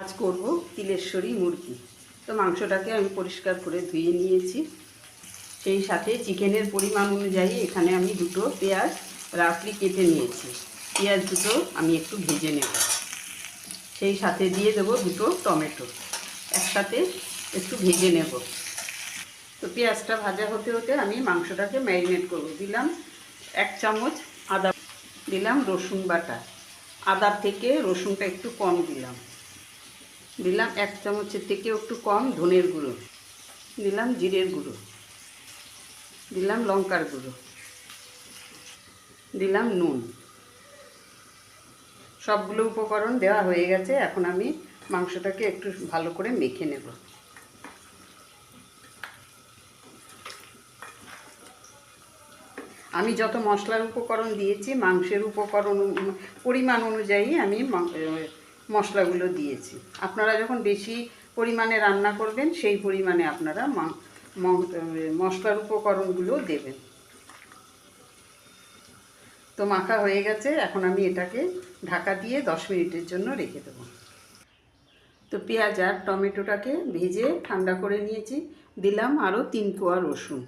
আজ করব তিলেশ্বরী মুরগি। তো মাংসটাকে আমি পরিষ্কার করে ধুয়ে নিয়েছি। সেই সাথে চিকেনের পরিমাণ অনুযায়ী এখানে আমি দুটো পেঁয়াজ রাফলি কেটে নিয়েছি। পেঁয়াজ দুটো আমি একটু ভেজে নেব। সেই সাথে দিয়ে দেবো দুটো টমেটো, একসাথে একটু ভেজে নেব। তো পেঁয়াজটা ভাজা হতে হতে আমি মাংসটাকে ম্যারিনেট করব। দিলাম 1 চামচ আদা, দিলাম রসুন বাটা, আদার থেকে রসুনটা একটু কম দিলাম। দিলাম 1 চামচের থেকে একটু কম ধনের গুঁড়ো, দিলাম জিরের গুঁড়ো, দিলাম লঙ্কার গুঁড়ো, দিলাম নুন। সবগুলো উপকরণ দেওয়া হয়ে গেছে। এখন আমি মাংসটাকে একটু ভালো করে মেখে নেব। আমি যত মশলার উপকরণ দিয়েছি মাংসের উপকরণ পরিমাণ অনুযায়ী আমি মশলাগুলো দিয়েছি। আপনারা যখন বেশি পরিমাণে রান্না করবেন সেই পরিমাণে আপনারা মশলার উপকরণগুলো দেবেন। তো মাখা হয়ে গেছে। এখন আমি এটাকে ঢাকা দিয়ে 10 মিনিটের জন্য রেখে দেব। তো পেঁয়াজ আর টমেটোটাকে ভেজে ঠান্ডা করে নিয়েছি। দিলাম আরও 3 কোয়া রসুন,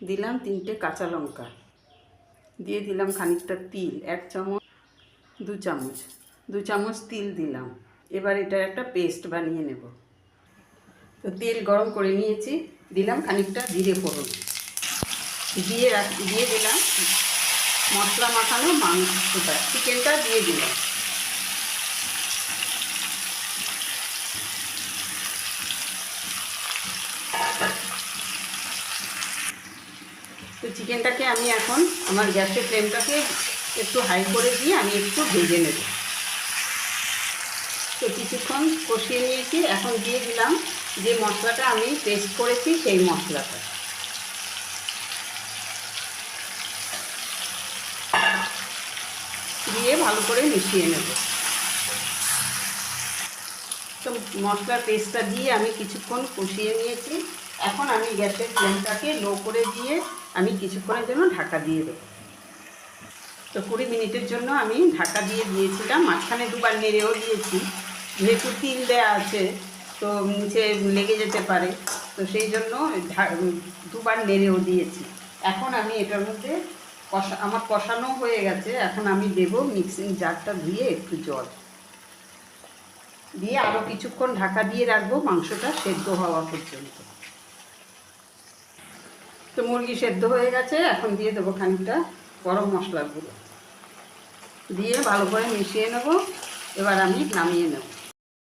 দিলাম 3টে কাঁচা লঙ্কা, দিয়ে দিলাম খানিকটা তিল, 1 চামচ 2 চামচ তিল দিলাম। এবার এটা একটা পেস্ট বানিয়ে নেব। তো তেল গরম করে নিয়েছি, দিলাম খানিকটা জিরে ফোড়ন, দিয়ে দিলাম মশলা মাখানো মাংসটা, চিকেনটা দিয়ে দিলাম। তো চিকেনটাকে আমি এখন আমার গ্যাসের ফ্লেমটাকে একটু হাই করে দিয়ে আমি একটু ভেজে নেব। তো কিছুক্ষণ কষিয়ে নিয়েছি। এখন দিয়ে দিলাম যে মশলাটা আমি পেস্ট করেছি সেই মশলাটা। দিয়ে ভালো করে মিশিয়ে নেব। তো মশলার পেস্টটা দিয়ে আমি কিছুক্ষণ কষিয়ে নিয়েছি। এখন আমি গ্যাসের ফ্লেমটাকে লো করে দিয়ে আমি কিছুক্ষণের জন্য ঢাকা দিয়ে দেবো। তো 20 মিনিটের জন্য আমি ঢাকা দিয়ে দিয়েছিলাম। মাঝখানে দুবার নেড়েও দিয়েছি, যেহেতু তিল দেওয়া আছে তো নিচে লেগে যেতে পারে, তো সেই জন্য দুবার নেড়েও দিয়েছি। এখন আমি এটার মধ্যে আমার কষানো হয়ে গেছে। এখন আমি দেব মিক্সিং জারটা ধুয়ে একটু জল দিয়ে আরও কিছুক্ষণ ঢাকা দিয়ে রাখবো মাংসটা সেদ্ধ হওয়া পর্যন্ত। তো মুরগি সেদ্ধ হয়ে গেছে। এখন দিয়ে দেবো খানিকটা গরম মশলার গুঁড়ো, দিয়ে ভালো করে মিশিয়ে নেব। এবার আমি নামিয়ে নেব।